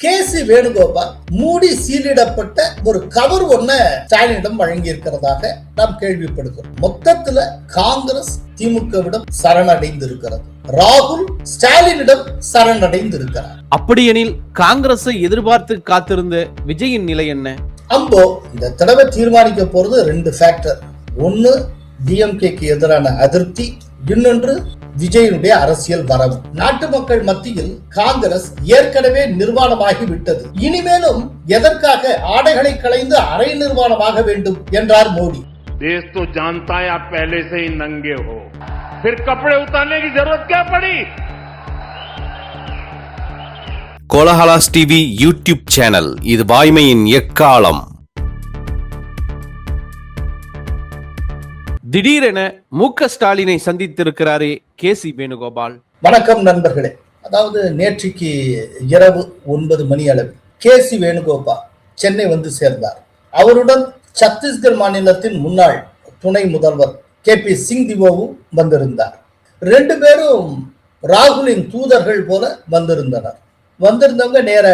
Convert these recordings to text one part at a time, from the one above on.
KC. Venugopal மூடி சீலிடப்பட்ட ஒரு cover ஒன்ன ஸ்டாலினிடம் வழங்கி இருக்கிறதாக நாம் கேள்விப்படுகிறோம். மொத்தத்துல காங்கிரஸ் திமுகவிடம் சரணடைந்திருக்கிறது. ராகுல் ஸ்டாலினிடம் சரணடைந்திருக்கிறார். அப்படியெனில் காங்கிரஸை எதிர்பார்த்து காத்திருந்த விஜயின் நிலை என்ன? அம்போ இந்த தடவை தீர்மானிக்க போறது ரெண்டு ஃபேக்டர். ஒன்னு டிஎம்கேக்கு எதிரான அதிருப்தி, இன்னொன்று விஜயனுடைய அரசியல் வரவு. நாட்டு மக்கள் மத்தியில் காங்கிரஸ் ஏற்கனவே நிர்வாணமாகி விட்டது. இனிமேலும் எதற்காக ஆடைகளை களைந்து அரை நிர்வாணமாக வேண்டும் என்றார் மோடி. देश तो जानता है आप पहले से ही नंगे हो, फिर कपड़े उतारने की जरूरत क्या पड़ी? கோலஹலாஸ் டிவி யூடியூப் சேனல், இது வாய்மையின் எக்காலம். திடீரென மு.க. ஸ்டாலினை சந்தித்திருக்கிறாரே கே.சி. வேணுகோபால். வணக்கம் நண்பர்களே. அதாவது நேற்றைக்கு இரவு 9 மணி அளவில் கே.சி. வேணுகோபால் சென்னை வந்து சேர்ந்தார். அவருடன் சத்தீஸ்கர் மாநிலத்தின் முன்னாள் துணை முதல்வர் கே.பி. சிங் திவோவும் வந்திருந்தார். ரெண்டு பேரும் ராகுலின் தூதர்கள் போல வந்திருந்தனர். வந்திருந்தவங்க நேர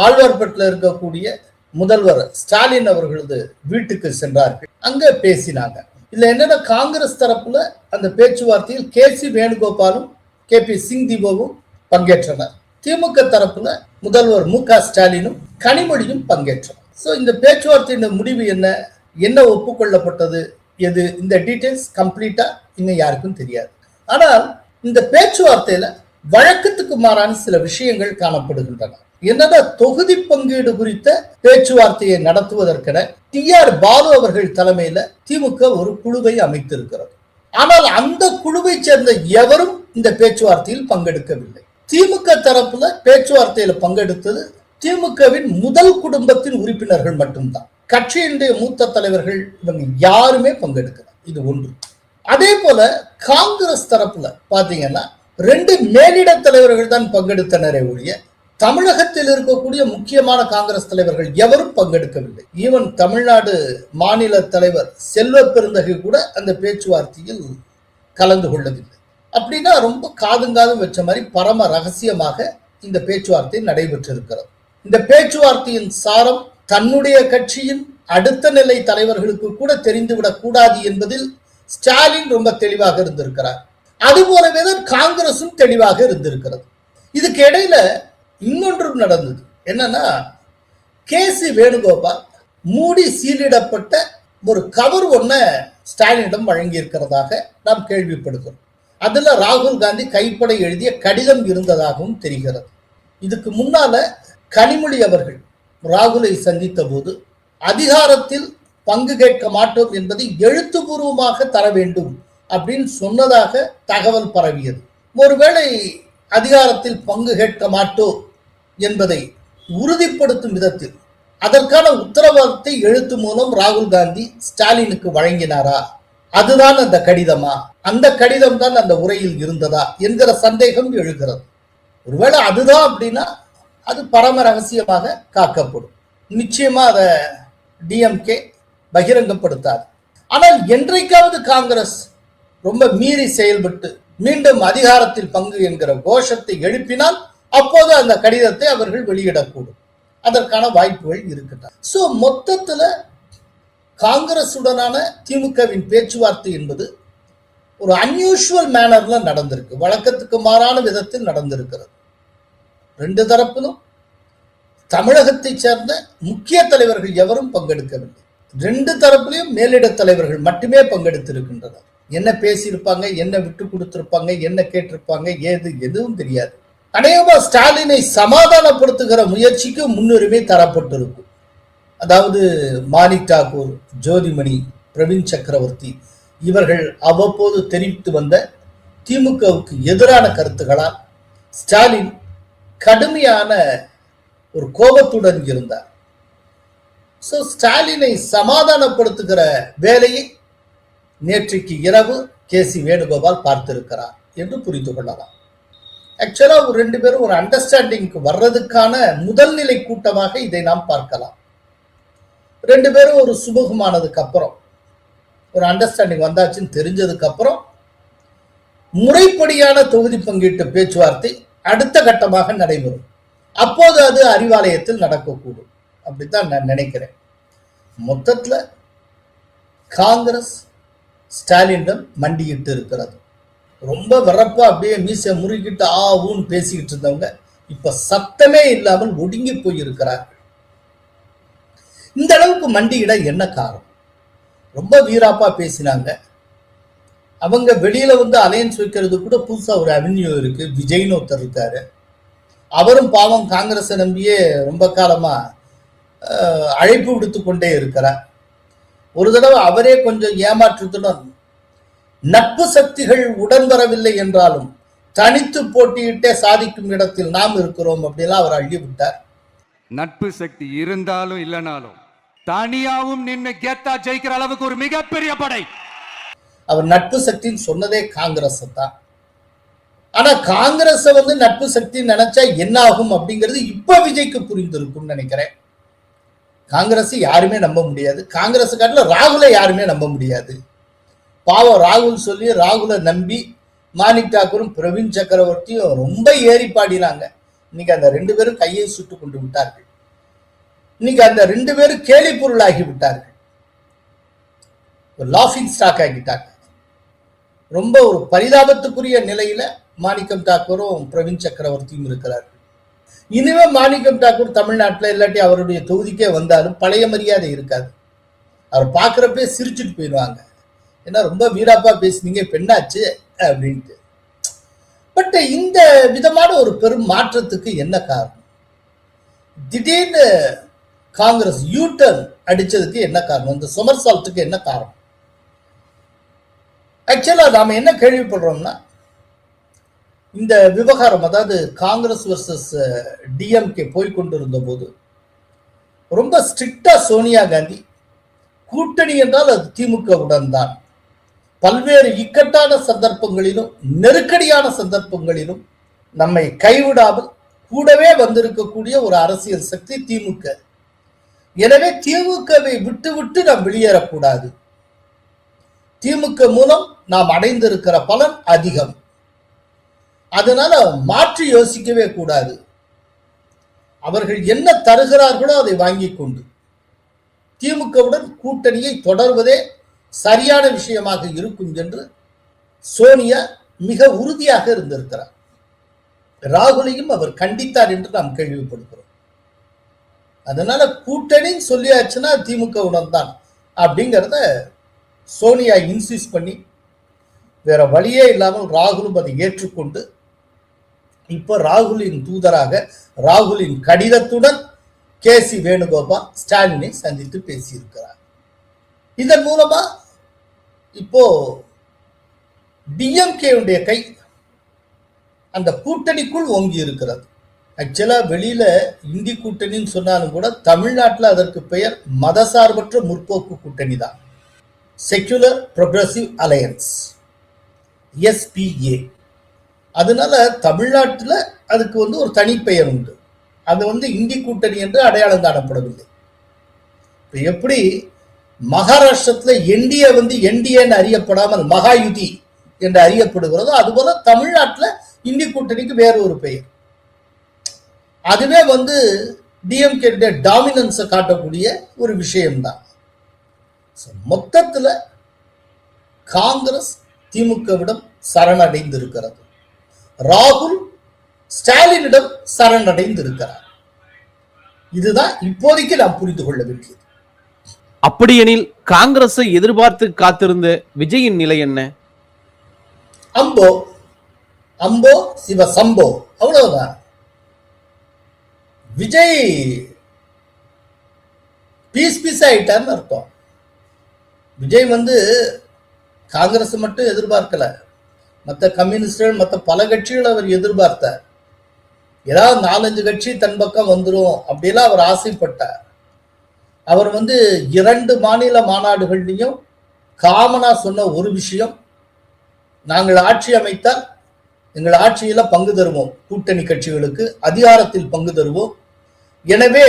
ஆழ்வார்பேட்டில் இருக்கக்கூடிய முதல்வர் ஸ்டாலின் அவர்களது வீட்டுக்கு சென்றார்கள். அங்க பேசினாங்க. இதுல என்னன்னா, காங்கிரஸ் தரப்புல அந்த பேச்சுவார்த்தையில் கே.சி. வேணுகோபாலும் கே.பி. சிங் திவோவும் பங்கேற்றனர். திமுக தரப்புல முதல்வர் மு.க. ஸ்டாலினும் கனிமொழியும் பங்கேற்றனர். சோ இந்த பேச்சுவார்த்தையின் முடிவு என்ன ஒப்புக்கொள்ளப்பட்டது, எது, இந்த டீடைல்ஸ் கம்ப்ளீட்டா இன்னும் யாருக்கும் தெரியாது. ஆனால் இந்த பேச்சுவார்த்தையில வழக்கத்துக்கு மாறான சில விஷயங்கள் காணப்படுகின்றன. என்னன்னா, தொகுதி பங்கீடு குறித்த பேச்சுவார்த்தையை நடத்துவதற்கென டி.ஆர். பாலு அவர்கள் தலைமையில திமுக ஒரு குழுவை அமைத்திருக்கிறது. ஆனால் அந்த குழுவை சேர்ந்த எவரும் இந்த பேச்சுவார்த்தையில் பங்கெடுக்கவில்லை. திமுக தரப்புல பேச்சுவார்த்தையில பங்கெடுத்தது திமுகவின் முதல் குடும்பத்தின் உறுப்பினர்கள் மட்டும்தான். கட்சியினுடைய மூத்த தலைவர்கள் இவங்க யாருமே பங்கெடுக்கல. இது ஒன்று. அதே போல காங்கிரஸ் தரப்புல பாத்தீங்கன்னா 2 மேலிட தலைவர்கள் தான் பங்கெடுத்தனரே ஒழிய தமிழகத்தில் இருக்கக்கூடிய முக்கியமான காங்கிரஸ் தலைவர்கள் எவரும் பங்கெடுக்கவில்லை. ஈவன் தமிழ்நாடு மாநில தலைவர் செல்வ பெருந்தகை கூட அந்த பேச்சுவார்த்தையில் கலந்து கொள்ளவில்லை. அப்படின்னா ரொம்ப காதுங்காதும் வச்ச மாதிரி பரம ரகசியமாக இந்த பேச்சுவார்த்தை நடைபெற்றிருக்கிறது. இந்த பேச்சுவார்த்தையின் சாரம் தன்னுடைய கட்சியின் அடுத்த நிலை தலைவர்களுக்கு கூட தெரிந்துவிடக் கூடாது என்பதில் ஸ்டாலின் ரொம்ப தெளிவாக இருந்திருக்கிறார். அதுபோலவேதான் காங்கிரசும் தெளிவாக இருந்திருக்கிறது. இதுக்கு இடையில இன்னொன்றும் நடந்தது. என்னன்னா, கே.சி. வேணுகோபால் மூடி சீலிடப்பட்ட ஒரு கவர் ஒன்ன ஸ்டாலினிடம் வழங்கி இருக்கிறதாக நாம் கேள்விப்படுகிறோம். அதுல ராகுல் காந்தி கைப்பட எழுதிய கடிதம் இருந்ததாகவும் தெரிகிறது. இதுக்கு முன்னால கனிமொழி அவர்கள் ராகுலை சந்தித்த போது அதிகாரத்தில் பங்கு கேட்க மாட்டோம் என்பதை எழுத்துப்பூர்வமாக தர வேண்டும் அப்படின்னு சொன்னதாக தகவல் பரவியது. ஒருவேளை அதிகாரத்தில் பங்கு கேட்க மாட்டோம் என்பதை உறுதிப்படுத்தும் விதத்தில் அதற்கான உத்தரவாதத்தை எழுத்து மூலம் ராகுல் காந்தி ஸ்டாலினுக்கு வழங்கினாரா? அதுதான் அந்த கடிதமா? அந்த கடிதம் தான் அந்த உரையில் இருந்ததா என்கிற சந்தேகம் எழுகிறது. ஒருவேளை அதுதான் அப்படின்னா அது பரம ரகசியமாக காக்கப்படும். நிச்சயமா அதை டிஎம்கே பகிரங்கப்படுத்தாது. ஆனால் என்றைக்காவது காங்கிரஸ் ரொம்ப மீறி செயல்பட்டு மீண்டும் அதிகாரத்தில் பங்கு என்கிற கோஷத்தை எழுப்பினால் அப்போது அந்த கடிதத்தை அவர்கள் வெளியிடக்கூடும். அதற்கான வாய்ப்புகள் இருக்கின்றன. சோ மொத்தத்துல காங்கிரசுடனான திமுகவின் பேச்சுவார்த்தை என்பது ஒரு அன்யூஷுவல் மேனர்ல நடந்திருக்கு. வழக்கத்துக்கு மாறான விதத்தில் நடந்திருக்கிறது. ரெண்டு தரப்பிலும் தமிழகத்தை சேர்ந்த முக்கிய தலைவர்கள் எவரும் பங்கெடுக்கவில்லை. 2 தரப்பிலையும் மேலிட தலைவர்கள் மட்டுமே பங்கெடுத்திருக்கின்றனர். என்ன பேசியிருப்பாங்க, என்ன விட்டு கொடுத்திருப்பாங்க, என்ன கேட்டிருப்பாங்க, எதுவும் தெரியாது. அநேகமா ஸ்டாலினை சமாதானப்படுத்துகிற முயற்சிக்கு முன்னுரிமை தரப்பட்டிருக்கும். அதாவது மாணிக் தாக்கூர், ஜோதிமணி, பிரவீன் சக்கரவர்த்தி இவர்கள் அவ்வப்போது தெரிவித்து வந்த திமுகவுக்கு எதிரான கருத்துக்களால் ஸ்டாலின் கடுமையான ஒரு கோபத்துடன் இருந்தார். சோ ஸ்டாலினை சமாதானப்படுத்துகிற வேலையை நேற்றைக்கு இரவு கே.சி. வேணுகோபால் பார்த்திருக்கிறார் என்று புரிந்து கொள்ளலாம். ஆக்சுவலா 2 பேரும் ஒரு அண்டர்ஸ்டாண்டிங்க்கு வர்றதுக்கான முதல் நிலை கூட்டமாக இதை நாம் பார்க்கலாம். 2 பேரும் ஒரு சுமூகமானதுக்கு அப்புறம், ஒரு அண்டர்ஸ்டாண்டிங் வந்தாச்சுன்னு தெரிஞ்சதுக்கு அப்புறம் முறைப்படியான தொகுதி பங்கீட்டு பேச்சுவார்த்தை அடுத்த கட்டமாக நடைபெறும். அப்போது அது அறிவாலயத்தில் நடக்கக்கூடும். அப்படித்தான் நான் நினைக்கிறேன். மொத்தத்துல காங்கிரஸ் ஸ்டாலினிடம் மண்டியிட்டு இருக்கிறது. ரொம்ப வரப்பா அப்படியே மீசை முறுக்கிட்டு ஊன்னு பேசிக்கிட்டு இருந்தவங்க இப்ப சத்தமே இல்லாமல் ஒடுங்கி போயிருக்கிறார்கள். இந்த அளவுக்கு மண்டியிட என்ன காரணம்? ரொம்ப வீராப்பா பேசினாங்க. அவங்க வெளியில வந்து அலையன்ஸ் வைக்கிறது கூட புதுசா ஒரு அவென்யூ இருக்கு. விஜய்னு ஒருத்தர் இருக்காரு. அவரும் பாவம் காங்கிரஸை நம்பியே ரொம்ப காலமா அழைப்பு விடுத்து கொண்டே இருக்கிறார். ஒரு தடவை அவரே கொஞ்சம் ஏமாற்றத்துடன் நட்பு சக்திகள் உடன் வரவில்லை என்றாலும் தனித்து போட்டியிட்டே சாதிக்கும் இடத்தில் நாம் இருக்கிறோம் அப்படிலாம் அவர் அள்ளி விட்டார். நட்பு சக்தி இருந்தாலும் இல்லைனாலும் தனியாவும் நின்று கெத்தா ஜெயிக்கிற அளவுக்கு ஒரு மிகப்பெரிய படை. அவர் நட்பு சக்தின்னு சொன்னதே காங்கிரஸ் தான். ஆனா காங்கிரஸை வந்து நட்பு சக்தி நினைச்சா என்ன ஆகும் அப்படிங்கிறது இப்ப விஜய்க்கு புரிந்திருக்கும் நினைக்கிறேன். காங்கிரஸ் யாருமே நம்ப முடியாது. காங்கிரஸ் காட்டில ராகுலை யாருமே நம்ப முடியாது. பாவம் ராகுல் சொல்லி ராகுலை நம்பி மாணிக் தாக்கூரும் பிரவீன் சக்கரவர்த்தியும் ரொம்ப ஏறி பாடினாங்க. இன்னைக்கு அந்த 2 பேரும் கையை சுட்டு கொண்டு விட்டார்கள். இன்னைக்கு அந்த 2 பேரும் கேலி பொருளாகி விட்டார்கள். லாஃபிங் ஸ்டாக் ஆகிட்டாங்க. ரொம்ப ஒரு பரிதாபத்துக்குரிய நிலையில மாணிக்கம் தாக்கூரும் பிரவீன் சக்கரவர்த்தியும் இருக்கிறார்கள். இனிமே மாணிக்கம் தாக்கூர் தமிழ்நாட்டில் இல்லாட்டி அவருடைய தொகுதிக்கே வந்தாலும் பழைய மரியாதை இருக்காது. அவர் பார்க்குறப்பே சிரிச்சுட்டு போயிடுவாங்க. ஏன்னா ரொம்ப வீராப்பா பேசுனீங்க பெண்ணாச்சு அப்படின்ட்டு. பட் இந்த விதமான ஒரு பெரும் மாற்றத்துக்கு என்ன காரணம்? திடீர்னு காங்கிரஸ் யூட்டர்ன் அடிச்சதுக்கு என்ன காரணம்? இந்த சொமர்சால்ட்டுக்கு என்ன காரணம்? ஆக்சுவலா நாம என்ன கேள்விப்படுறோம்னா, இந்த விவகாரம் அதாவது காங்கிரஸ் வர்சஸ் டிஎம்கே போய்கொண்டிருந்த போது ரொம்ப ஸ்ட்ரிக்டா சோனியா காந்தி கூட்டணி என்றால் அது திமுகவுடன் தான். பல்வேறு இக்கட்டான சந்தர்ப்பங்களிலும் நெருக்கடியான சந்தர்ப்பங்களிலும் நம்மை கைவிடாமல் கூடவே வந்திருக்கக்கூடிய ஒரு அரசியல் சக்தி திமுக. எனவே திமுகவை விட்டு விட்டு நாம் வெளியேறக்கூடாது. திமுக மூலம் நாம் அடைந்திருக்கிற பலன் அதிகம். அதனால மாற்றி யோசிக்கவே கூடாது. அவர்கள் என்ன தருகிறார்களோ அதை வாங்கி கொண்டு திமுகவுடன் கூட்டணியை தொடர்வதே சரியான விஷயமாக இருக்கும் என்று சோனியா மிக உறுதியாக இருந்திருக்கிறார். ராகுலையும் அவர் கண்டித்தார் என்று நாம் கேள்விப்படுகிறோம். அதனால கூட்டணின்னு சொல்லியாச்சுன்னா திமுகவுடன் தான் அப்படிங்கிறத சோனியா இன்சிஸ்ட் பண்ணி வேற வழியே இல்லாமல் ராகுலும் அதை ஏற்றுக்கொண்டு இப்ப ராகுலின் தூதராக ராகுலின் கடிதத்துடன் கேசி வேணுகோபால் ஸ்டாலினை சந்தித்து பேசியிருக்கிறார். இதன் மூலமா இப்போ டிஎம்கேவுடைய கை அந்த கூட்டணிக்குள் ஓங்கி இருக்கிறது. ஆக்சுவலா வெளியில இந்தி கூட்டணின்னு சொன்னாலும் கூட தமிழ்நாட்டில் அதற்கு பெயர் மதசார்பற்ற முற்போக்கு கூட்டணி தான். Secular progressive alliance, SPA. அதனால தமிழ்நாட்டில் அதுக்கு வந்து ஒரு தனிப்பெயர் உண்டு. அது வந்து இந்தி கூட்டணி என்று அடையாளம் காணப்படவில்லை. எப்படி மகாராஷ்டிரத்துல என்டிஏ வந்து என்டிஏன்னு அறியப்படாமல் மகாயுதி என்று அறியப்படுகிறதோ அதுபோல தமிழ்நாட்டில் இந்தி கூட்டணிக்கு வேற ஒரு பெயர். அதுவே வந்து டிஎம்கே டாமினன்ஸை காட்டக்கூடிய ஒரு விஷயம்தான். மொத்தத்துல காங்கிரஸ் திமுகவிடம் சரணடைந்து இருக்கிறது. ராகுல் ஸ்டாலினிடம் சரணடைந்து இருக்கிறார். இதுதான் இப்போதைக்கு நாம் புரிந்து கொள்ள வேண்டியது. அப்படியெனில் காங்கிரஸை எதிர்பார்த்து காத்திருந்த விஜயின் நிலை என்ன? அம்போ அம்போ சிவ சம்போ, அவ்வளவுதான். விஜய் பீஸ் ஆயிட்டார்னு அர்த்தம். விஜய் வந்து காங்கிரஸ் மட்டும் எதிர்பார்க்கல, மற்ற கம்யூனிஸ்டுகள் மற்ற பல கட்சிகள் அவர் எதிர்பார்த்தார். ஏதாவது 4-5 கட்சி தன் பக்கம் வந்துடும் அப்படிலாம் அவர் ஆசைப்பட்டார். அவர் வந்து 2 மாநில மாநாடுகள்லையும் காமனா சொன்ன ஒரு விஷயம், நாங்கள் ஆட்சி அமைத்தால் எங்கள் ஆட்சியில பங்கு தருவோம், கூட்டணி கட்சிகளுக்கு அதிகாரத்தில் பங்கு தருவோம், எனவே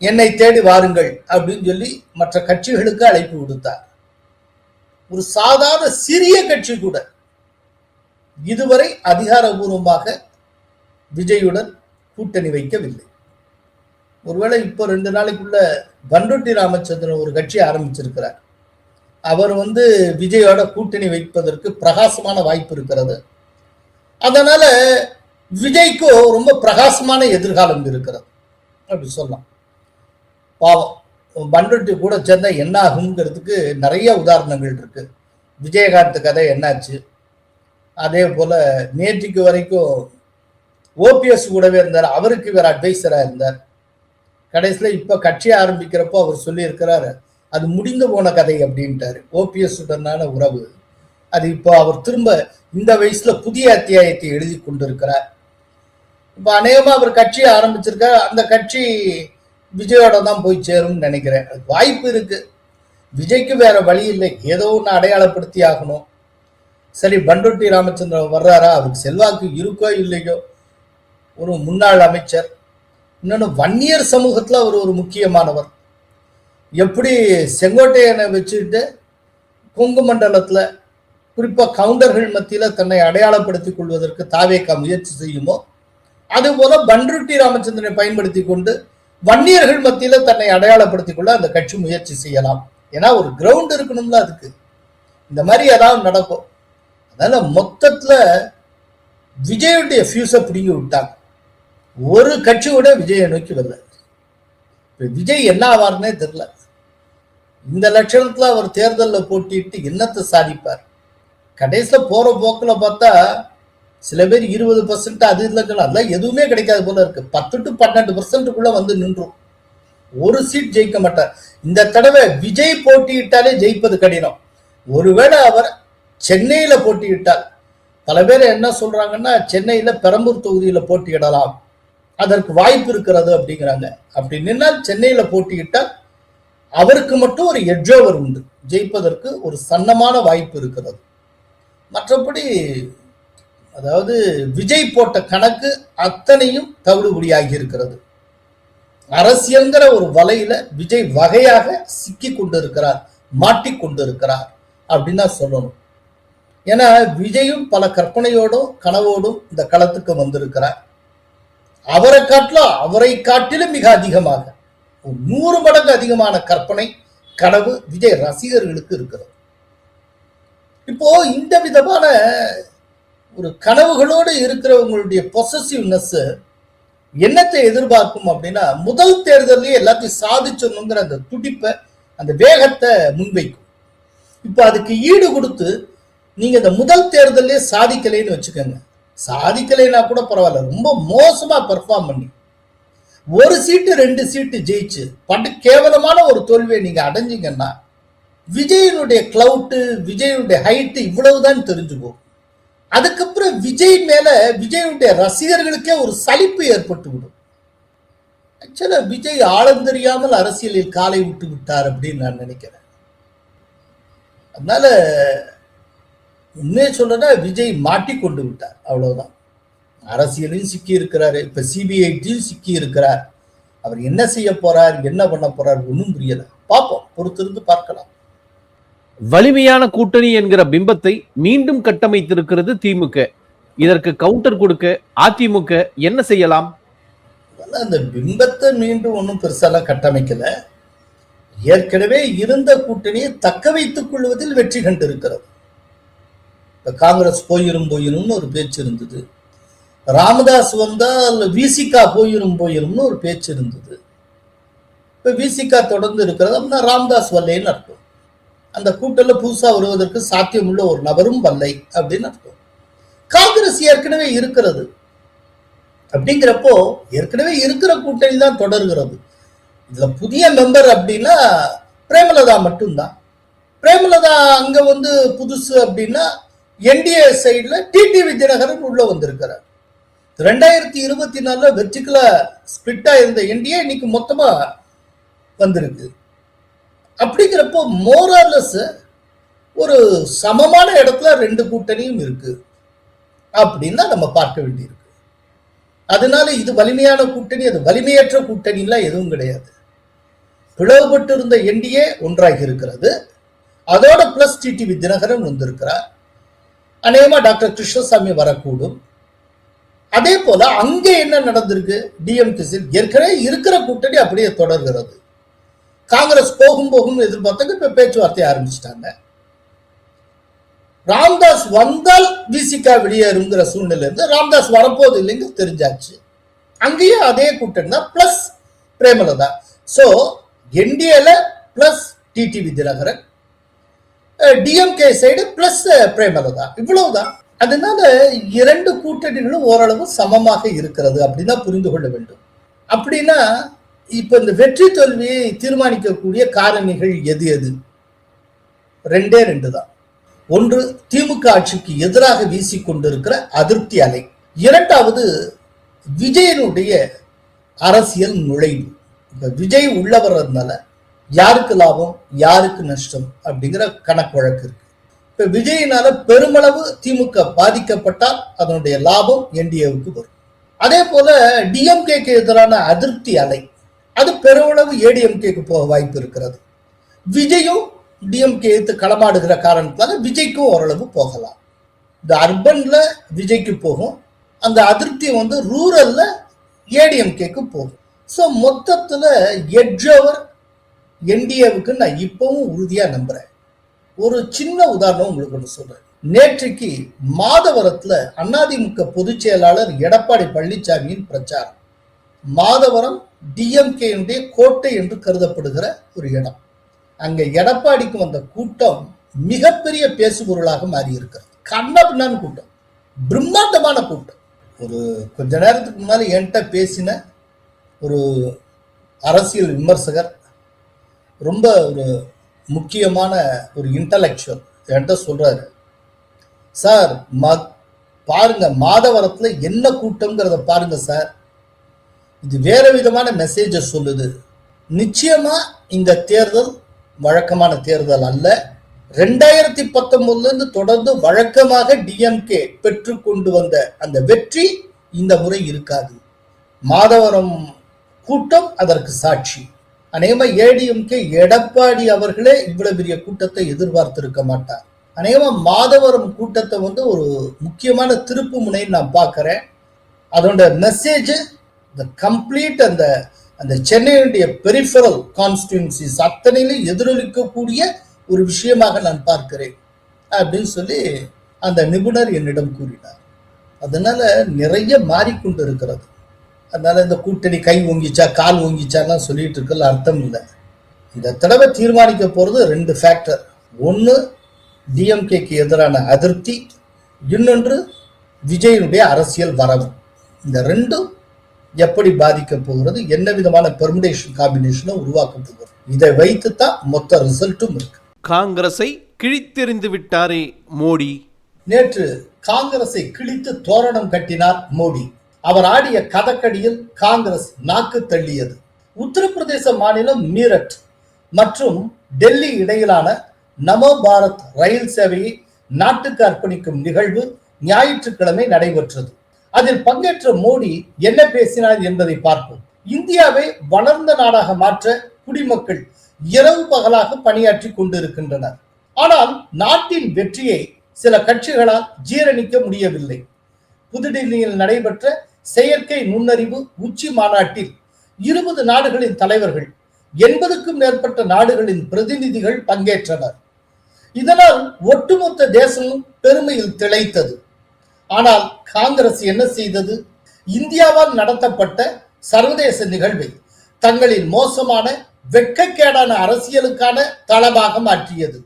என்னை தேடி வாருங்கள் அப்படின்னு சொல்லி மற்ற கட்சிகளுக்கு அழைப்பு விடுத்தார். ஒரு சாதாரண சிறிய கட்சி கூட இதுவரை அதிகாரபூர்வமாக விஜயுடன் கூட்டணி வைக்கவில்லை. ஒருவேளை இப்போ 2 நாளைக்குள்ள பண்ருட்டி ராமச்சந்திரன் ஒரு கட்சி ஆரம்பிச்சிருக்கிறார். அவர் விஜயோட கூட்டணி வைப்பதற்கு பிரகாசமான வாய்ப்பு இருக்கிறது. அதனால விஜய்க்கு ரொம்ப பிரகாசமான எதிர்காலம் இருக்கிறது அப்படி சொல்லலாம். பாவம் பண்ருட்டி கூட சேர்ந்தா என்ன ஆகுங்கிறதுக்கு நிறைய உதாரணங்கள் இருக்கு. விஜயகாந்த் கதை என்னாச்சு, அதே போல நேற்றுக்கு வரைக்கும் ஓபிஎஸ் கூடவே இருந்தார், அவருக்கு இவர் அட்வைசரா இருந்தார். கடைசியில் இப்ப கட்சி ஆரம்பிக்கிறப்போ அவர் சொல்லி இருக்கிறாரு அது முடிந்து போன கதை அப்படின்ட்டாரு. ஓபிஎஸ் உடனான உறவு அது இப்போ அவர் திரும்ப இந்த வயசுல புதிய அத்தியாயத்தை எழுதி கொண்டிருக்கிறார். இப்ப அநேகமா அவர் கட்சியை ஆரம்பிச்சிருக்கார். அந்த கட்சி விஜயோட தான் போய் சேரும்னு நினைக்கிறேன். வாய்ப்பு இருக்கு. விஜய்க்கு வேற வழி இல்லை, ஏதோ ஒன்று அடையாளப்படுத்தி ஆகணும். சரி, பண்ருட்டி ராமச்சந்திரன் வர்றாரா, அவருக்கு செல்வாக்கு இருக்கோ இல்லையோ, ஒரு முன்னாள் அமைச்சர், இன்னொன்று வன்னியர் சமூகத்துல அவர் ஒரு முக்கியமானவர். எப்படி செங்கோட்டையனை வச்சுக்கிட்டு கொங்கு மண்டலத்துல குறிப்பா கவுண்டர்கள் மத்தியில தன்னை அடையாளப்படுத்திக் கொள்வதற்கு தாவேகா முயற்சி செய்யுமோ, அதுபோல பண்ருட்டி ராமச்சந்திரனை பயன்படுத்தி கொண்டு வன்னியர்கள் மத்தியில தன்னை அடையாளப்படுத்திக் கொள்ள அந்த கட்சி முயற்சி செய்யலாம். ஏன்னா ஒரு கிரவுண்ட் இருக்கணும்ல, அதுக்கு இந்த மாதிரி ஏதாவது நடக்கும். அதனால மொத்தத்துல விஜயுடைய ஃபியூஸை பிடிங்கி விட்டாங்க. ஒரு கட்சியோட விஜயை நோக்கி வரல. விஜய் என்ன ஆவார்னே தெரியல. இந்த லட்சணத்துல அவர் தேர்தலில் போட்டிட்டு என்னத்தை சாதிப்பார்? கடைசியில போற போக்குல பார்த்தா சில பேர் 20% அது இல்லைன்னு அதெல்லாம் எதுவுமே கிடைக்காது போல இருக்கு. 10 to 12% நின்றும் ஒரு சீட் ஜெயிக்க மாட்டார். இந்த தடவை விஜய் போட்டியிட்டாலே ஜெயிப்பது கடினம். ஒருவேளை அவர் சென்னையில போட்டியிட்டால், பல பேர் என்ன சொல்றாங்கன்னா சென்னையில பெரம்பூர் தொகுதியில போட்டியிடலாம், அதற்கு வாய்ப்பு இருக்கிறது அப்படிங்கிறாங்க. அப்படி நின்னால் சென்னையில போட்டியிட்டால் அவருக்கு மட்டும் ஒரு எட்ஜோவர் உண்டு, ஜெயிப்பதற்கு ஒரு சன்னமான வாய்ப்பு இருக்கிறது. மற்றபடி அதாவது விஜய் போட்ட கணக்கு அத்தனையும் தவிடுபடியாகி இருக்கிறது. அரசியல்ங்கிற ஒரு வலையில விஜய் வகையாக சிக்கி கொண்டிருக்கிறார், மாட்டிக்கொண்டிருக்கிறார் அப்படின்னு தான் சொல்லணும். ஏன்னா விஜயும் பல கற்பனையோடும் கனவோடும் இந்த களத்துக்கு வந்திருக்கிறார். அவரை காட்டிலும் மிக அதிகமாக 100 மடங்கு அதிகமான கற்பனை கனவு விஜய் ரசிகர்களுக்கு இருக்கிறது. இப்போ இந்த விதமான ஒரு கனவுகளோடு இருக்கிறவங்களுடைய பொசசிவ்னஸ் என்னத்தை எதிர்பார்க்கும் அப்படின்னா, முதல் தேர்தலையே எல்லாத்தையும் சாதிச்சணுங்கிற அந்த துடிப்பை, அந்த வேகத்தை முன்வைக்கும். இப்போ அதுக்கு ஈடு கொடுத்து நீங்க இந்த முதல் தேர்தலே சாதிக்கலைன்னு வச்சுக்கோங்க, சாதிக்கலைன்னா கூட பரவாயில்ல, ரொம்ப மோசமா பெர்ஃபார்ம் பண்ணி 1 சீட்டு 2 சீட்டு ஜெயிச்சு பட்டு கேவலமான ஒரு தோல்வியை நீங்க அடைஞ்சிங்கன்னா விஜயனுடைய கிளவுட்டு, விஜயனுடைய ஹைட்டு இவ்வளவுதான் தெரிஞ்சுக்கும். அதுக்கப்புறம் விஜய் மேல விஜயனுடைய ரசிகர்களுக்கே ஒரு சலிப்பு ஏற்பட்டு விடும். ஆக்சுவலா விஜய் ஆழம் தெரியாமல் அரசியலில் காலை விட்டு விட்டார் அப்படின்னு நான் நினைக்கிறேன். அதனால உண்மையை சொல்றதா விஜய் மாட்டிக்கொண்டு விட்டார், அவ்வளவுதான். அரசியலையும் சிக்கி இருக்கிறாரு, இப்ப சிபிஐடியும் சிக்கி இருக்கிறார். அவர் என்ன செய்ய போறார், என்ன பண்ண போறார் ஒன்றும் புரியல. பார்ப்போம், பொறுத்திருந்து பார்க்கலாம். வலிமையான கூட்டணி என்கிற பிம்பத்தை மீண்டும் கட்டமைத்திருக்கிறது திமுக. இதற்கு கவுண்டர் கொடுக்க அதிமுக என்ன செய்யலாம்? அந்த பிம்பத்தை மீண்டும் ஒன்றும் பெருசாலாம் கட்டமைக்கல. ஏற்கனவே இருந்த கூட்டணியை தக்க வைத்துக் கொள்வதில் வெற்றி கண்டு இருக்கிறது. காங்கிரஸ் போயிரும்னு ஒரு பேச்சு இருந்தது. ராமதாஸ் வந்தால் விசிகா போயிரும்னு ஒரு பேச்சு இருந்தது. இப்ப விசிகா தொடர்ந்து இருக்கிறது அப்படின்னா ராமதாஸ் வல்லைன்னு அர்த்தம். அந்த கூட்டத்தில் புதுசா வருவதற்கு சாத்தியமுள்ள ஒரு நபரும் வல்லை அப்படின்னு அர்த்தம். காங்கிரஸ் ஏற்கனவே இருக்கிறது அப்படிங்கிறப்போ ஏற்கனவே இருக்கிற கூட்டணி தான் தொடர்கிறது. இதுல புதிய மெம்பர் அப்படின்னா பிரேமலதா மட்டும்தான். பிரேமலதா அங்க புதுசு அப்படின்னா என்டிஏ சைட்ல டிடிவி தினகரன் உள்ள வந்திருக்கிறார். 2024 வெற்றிக்குள்ள ஸ்பிளிட்டா இருந்த என்டிஏ இன்னைக்கு மொத்தமா வந்திருக்கு. அப்படிங்கிறப்போ மோரார்லஸ் ஒரு சமமான இடத்துல 2 கூட்டணியும் இருக்கு அப்படின்னு நம்ம பார்க்க வேண்டியிருக்கு. அதனால இது வலிமையான கூட்டணி, அது வலிமையற்ற கூட்டணிலாம் எதுவும் கிடையாது. பிளவுபட்டு இருந்த என்டிஏ ஒன்றாகி இருக்கிறது. அதோட பிளஸ் டிடிவி தினகரன் வந்திருக்கிறார். அநேகமா டாக்டர் கிருஷ்ணசாமி வரக்கூடும். அதே போல அங்கே என்ன நடந்திருக்கு, டிஎம்கே ஏற்கனவே இருக்கிற கூட்டணி அப்படியே தொடர்கிறது. காங்கிரஸ் போகும் எதிர்பார்த்தாங்க, இப்ப பேச்சுவார்த்தை ஆரம்பிச்சிட்டாங்க. ராம்தாஸ் வந்தால் விசிகா வெளியேறுங்கிற சூழ்நிலை இருந்து ராம்தாஸ் வரப்போது இல்லைங்க தெரிஞ்சாச்சு. அங்கேயும் அதே கூட்டணி தான் பிளஸ் பிரேமலதா. சோ என்டிஏல plus TTV Dhinakaran, DMK side plus Premalatha, இவ்வளவுதான். அதனால இரண்டு கூட்டணிகளும் ஓரளவு சமமாக இருக்கிறது அப்படின்னா புரிந்து கொள்ள வேண்டும். அப்படின்னா இப்ப இந்த வெற்றி தோல்வியை தீர்மானிக்கக்கூடிய காரணிகள் எது எது? ரெண்டே ரெண்டு தான். ஒன்று, திமுக ஆட்சிக்கு எதிராக வீசிக்கொண்டிருக்கிற அதிருப்தி அலை. இரண்டாவது, விஜயனுடைய அரசியல் நுழைவு. இப்ப விஜய் உள்ள வர்றதுனால யாருக்கு லாபம் யாருக்கு நஷ்டம் அப்படிங்கிற கணக்கு வழக்கு இருக்கு. இப்ப விஜயினால பெருமளவு திமுக பாதிக்கப்பட்டால் அதனுடைய லாபம் என்டிஏவுக்கு வரும். அதே போல டிஎம்கேக்கு எதிரான அதிருப்தி அலை அது பெருமளவு ஏடிஎம்கேக்கு போக வாய்ப்பு இருக்கிறது. விஜயும் டிஎம்கே களமாடுகிற காரணத்தால விஜய்க்கும் ஓரளவு போகலாம். இந்த அர்பன்ல விஜய்க்கு போகும், அந்த அதிருப்தி ரூரல்ல ஏடிஎம்கேக்கு போகும். ஸோ மொத்தத்துல எட்ஜ் ஓவர் என்டிஏவுக்கு நான் இப்பவும் உறுதியா நம்புறேன். ஒரு சின்ன உதாரணம் உங்களுக்கு ஒன்று சொல்றேன். நேற்றைக்கு மாதவரத்துல அதிமுக பொதுச் செயலாளர் எடப்பாடி பழனிசாமியின் பிரச்சாரம். மாதவரம் டிஎம்கே கோட்டை என்று கருதப்படுகிற ஒரு இடம். அங்க எடப்பாடிக்கு வந்த கூட்டம் மிகப்பெரிய பேசுபொருளாக மாறி இருக்கிறது. கண்ணபின்னான்னு கூட்டம், பிரம்மாண்டமான கூட்டம். ஒரு கொஞ்ச நேரத்துக்கு முன்னால என்கிட்ட பேசின ஒரு அரசியல் விமர்சகர், ரொம்ப ஒரு முக்கியமான ஒரு இன்டலெக்சுவல் என்கிட்ட சொல்றாரு, சார் பாருங்க மாதவரத்துல என்ன கூட்டம்ங்கிறத பாருங்க சார், இது வேற விதமான மெசேஜ சொல்லுது. நிச்சயமா இந்த தேர்தல் வழக்கமான தேர்தல் அல்ல. 2019 இருந்து தொடர்ந்து வழக்கமாக டிஎம்கே பெற்று கொண்டு வந்த அந்த வெற்றி இந்த முறை இருக்காது. மாதவரம் கூட்டம் அதற்கு சாட்சி. அநேகமா ஏடிஎம்கே எடப்பாடி அவர்களே இவ்வளவு பெரிய கூட்டத்தை எதிர்பார்த்திருக்க மாட்டார். அநேகமா மாதவரம் கூட்டத்தை ஒரு முக்கியமான திருப்பு முனைன்னு நான் பார்க்கிறேன். அதோட மெசேஜ் கம்ப்ளீட் அந்த சென்னையுடைய பெரிஃபரல் கான்ஸ்டிட்யூன்சிஸ் அத்தனையிலும் எதிரொலிக்கக்கூடிய ஒரு விஷயமாக நான் பார்க்கிறேன் அப்படின்னு சொல்லி அந்த நிபுணர் என்னிடம் கூறினார். அதனால நிறைய மாறிக்கொண்டு இருக்கிறது. அதனால இந்த கூட்டணி கை ஓங்கிச்சா கால் ஓங்கிச்சாலாம் சொல்லிட்டு இருக்கல அர்த்தம் இல்லை. இந்த தடவை தீர்மானிக்க போறது ரெண்டு ஃபேக்டர். ஒன்று டிஎம்கேக்கு எதிரான அதிருப்தி, இன்னொன்று விஜயனுடைய அரசியல் வரவு. இந்த ரெண்டும் எப்படி பாதிக்க போகிறது, என்ன விதமான பெர்முடேஷன் காம்பினேஷனை உருவாக்க போகிறது, இதை வைத்துத்தான் மொத்த ரிசல்ட்டும் இருக்கு. காங்கிரஸை கிழித்தெறிந்து விட்டாரே மோடி. நேற்று காங்கிரஸை கிழித்து தோரணம் கட்டினார் மோடி. அவர் ஆடிய கதக்கடியில் காங்கிரஸ் நாக்கு தள்ளியது. உத்தரப்பிரதேச மாநிலம் மீரட் மற்றும் டெல்லி இடையிலான நமோ பாரத் ரயில் சேவையை நாட்டுக்கு அர்ப்பணிக்கும் நிகழ்வு ஞாயிற்றுக்கிழமை நடைபெற்றது. அதில் பங்கேற்ற மோடி என்ன பேசினார் என்பதை பார்ப்போம். இந்தியாவை வளர்ந்த நாடாக மாற்ற குடிமக்கள் இரவு பகலாக பணியாற்றி கொண்டிருக்கின்றனர். ஆனால் நாட்டின் வெற்றியை சில கட்சிகளால் ஜீரணிக்க முடியவில்லை. புதுடில்லியில் நடைபெற்ற செயற்கை நுண்ணறிவு உச்சி மாநாட்டில் 20 நாடுகளின் தலைவர்கள், 80க்கும் மேற்பட்ட நாடுகளின் பிரதிநிதிகள் பங்கேற்றனர். இதனால் ஒட்டுமொத்த தேசமும் பெருமையில் திளைத்தது. ஆனால் காங்கிரஸ் என்ன செய்தது? இந்தியாவால் நடத்தப்பட்ட சர்வதேச நிகழ்வை தங்களின் மோசமான வெட்கக்கேடான அரசியலுக்கான தளமாக மாற்றியது.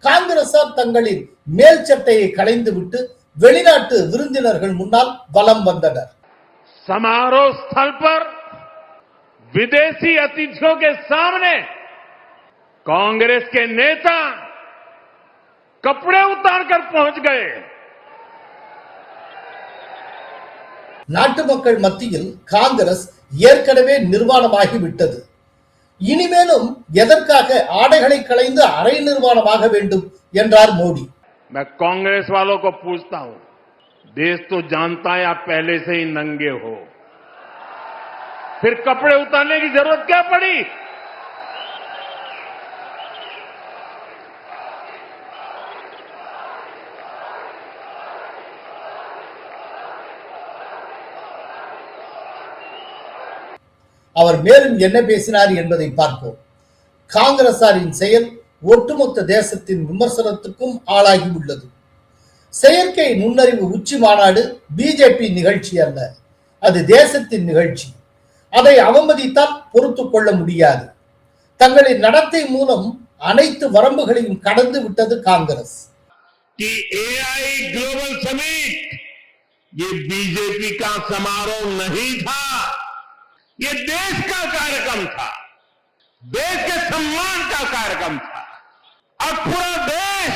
காங்கிரசார் தங்களின் மேல் சட்டையை களைந்துவிட்டு வெளிநாட்டு விருந்தினர்கள் முன்னால் வலம் வந்தனர். समारोह स्थल पर विदेशी अतिथियों के सामने कांग्रेस के नेता कपड़े उतारकर पहुंच गए. நாட்டு மக்கள் மத்தியில் காங்கிரஸ் ஏற்கனவே நிர்வாணமாகி விட்டது. இனிமேலும் எதற்காக ஆடைகளை களைந்து அரை நிர்வாணமாக வேண்டும் என்றார் மோடி. मैं कांग्रेस वालों को पूछता हूं, देश तो जानता है आप पहले से ही नंगे हो, फिर कपड़े उतारने की जरूरत क्या पड़ी? அவர் மேலும் என்ன பேசினார் என்பதை பார்ப்போம். காங்கிரசாரின் செயல் ஒட்டுமொத்த தேசத்தின் விமர்சனத்துக்கும் ஆளாகி உள்ளது. செயற்கை நுண்ணறிவு உச்சி மாநாடு பிஜேபி நிகழ்ச்சி அல்ல, அது தேசத்தின் நிகழ்ச்சி. அதை அவமதித்தால் பொறுத்து கொள்ள முடியாது. தங்களின் நடத்தை மூலம் அனைத்து வரம்புகளையும் கடந்து விட்டது காங்கிரஸ். AI ग्लोबल समिट ये बीजेपी का समारोह नहीं था, ये देश का कार्यक्रम था, देश के सम्मान का कार्यक्रम था। और पूरा देश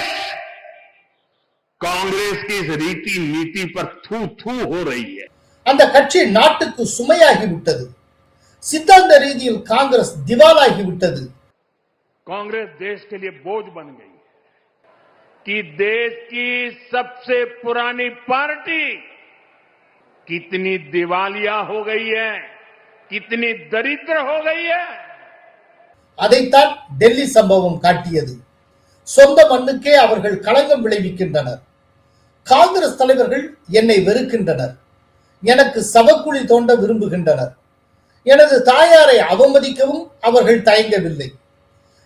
कांग्रेस की इस रीति नीति पर थू थू हो रही है. அந்த கட்சி நாட்டுக்கு சுமையாகி விட்டது. சித்தாந்த ரீதியில் காங்கிரஸ் திவாலாகி விட்டது. कांग्रेस देश के लिए बोझ बन गई है कि देश की सबसे पुरानी पार्टी कितनी दिवालिया हो गई है, कितनी दरिद्र हो गई है. அதைத்தான் டெல்லி சம்பவம் காட்டியது. சொந்த மண்ணுக்கே அவர்கள் களங்கம் விளைவிக்கின்றனர். காங்கிரஸ் தலைவர்கள் என்னை வெறுக்கின்றனர், எனக்கு சவக்குழி தோண்ட விரும்புகின்றனர். எனது தாயாரை அவமதிக்கவும் அவர்கள் தயங்கவில்லை.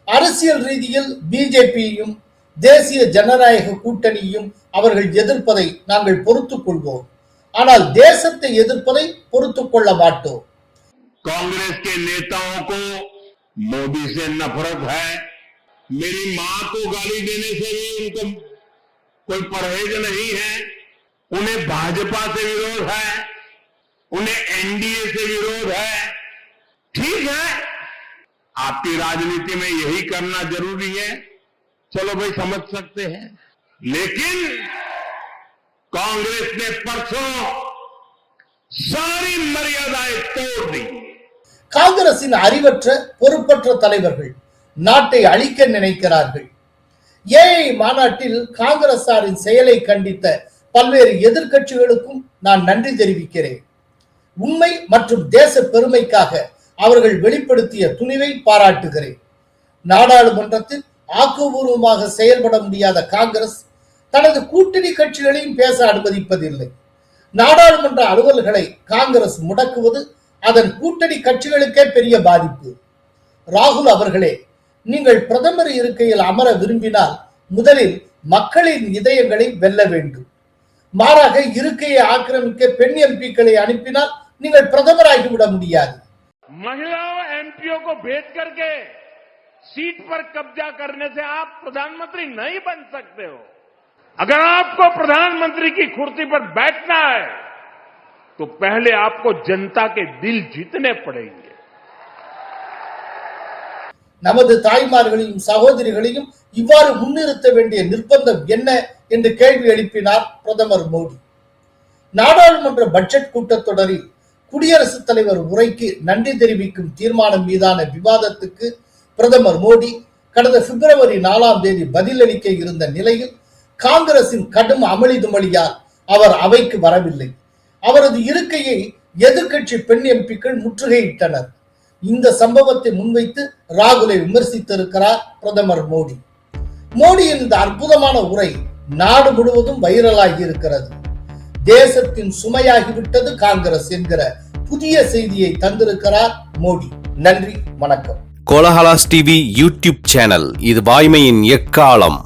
அரசியல் ரீதியில் பிஜேபியையும் தேசிய ஜனநாயக கூட்டணியும் அவர்கள் எதிர்ப்பதை நாங்கள் பொறுத்துக் கொள்வோம், ஆனால் தேசத்தை எதிர்ப்பதை பொறுத்துக் கொள்ள மாட்டோம். कांग्रेस के नेताओं को मोदी से नफरत है. मेरी मां को गाली देने से भी उनको कोई परहेज नहीं है. उन्हें भाजपा से विरोध है, उन्हें एनडीए से विरोध है. ठीक है, आपकी राजनीति में यही करना जरूरी है, चलो भाई समझ सकते हैं. लेकिन कांग्रेस ने परसों सारी मर्यादाएं तोड़ दी. காங்கிரசின் அறிவற்ற பொறுப்பற்ற தலைவர்கள் நாட்டை அழிக்க நினைக்கிறார்கள். ஏஐ மாநாட்டில் காங்கிரசாரின் செயலை கண்டித்த பல்வேறு எதிர்க்கட்சிகளுக்கும் நான் நன்றி தெரிவிக்கிறேன். உண்மை மற்றும் தேச பெருமைக்காக அவர்கள் வெளிப்படுத்திய துணிவை பாராட்டுகிறேன். நாடாளுமன்றத்தில் ஆக்கப்பூர்வமாக செயல்பட முடியாத காங்கிரஸ் தனது கூட்டணி கட்சிகளையும் பேச அனுமதிப்பதில்லை. நாடாளுமன்ற அலுவல்களை காங்கிரஸ் முடக்குவது அதன் கூட்டணி கட்சிகளுக்கே பெரிய பாதிப்பு. ராகுல் அவர்களே, நீங்கள் பிரதமர் இருக்கையில் அமர விரும்பினால் முதலில் மக்களின் இதயங்களை வெல்ல வேண்டும். மாறாக இருக்கையை ஆக்கிரமிக்க பெண் எம்பிக்களை அனுப்பினால் நீங்கள் பிரதமராகிவிட முடியாது. महिलाओं एमपीओ को भेज करके सीट पर कब्जा करने से आप प्रधानमंत्री नहीं बन सकते हो. अगर आपको प्रधानमंत्री की कुर्सी पर बैठना है तो पहले आपको जनता के दिल जीतने पड़ेंगे. நமது தாய்மார்களையும் சகோதரிகளையும் இவ்வாறு முன்னிறுத்த வேண்டிய நிர்பந்தம் என்ன என்று கேள்வி எழுப்பினார் பிரதமர் மோடி. நாடாளுமன்ற பட்ஜெட் கூட்டத்தொடரில் குடியரசுத் தலைவர் உரைக்கு நன்றி தெரிவிக்கும் தீர்மானம் மீதான விவாதத்துக்கு பிரதமர் மோடி கடந்த பிப்ரவரி 4 பதிலளிக்க இருந்த நிலையில் காங்கிரசின் கடும் அமளிதுமளியால் அவர் அவைக்கு வரவில்லை. அவரது இருக்கையை எதிர்க்கட்சி பெண் எம்பிக்கள் முற்றுகையிட்டனர். இந்த சம்பவத்தை முன்வைத்து ராகுலை விமர்சித்திருக்கிறார் பிரதமர் மோடி. மோடியின் இந்த அற்புதமான உரை நாடு முழுவதும் வைரலாகி இருக்கிறது. தேசத்தின் சுமையாகிவிட்டது காங்கிரஸ் என்கிற புதிய செய்தியை தந்திருக்கிறார் மோடி. நன்றி, வணக்கம். கோலஹலாஸ் டிவி யூடியூப் சேனல், இது வாய்மையின் எக்காலம்.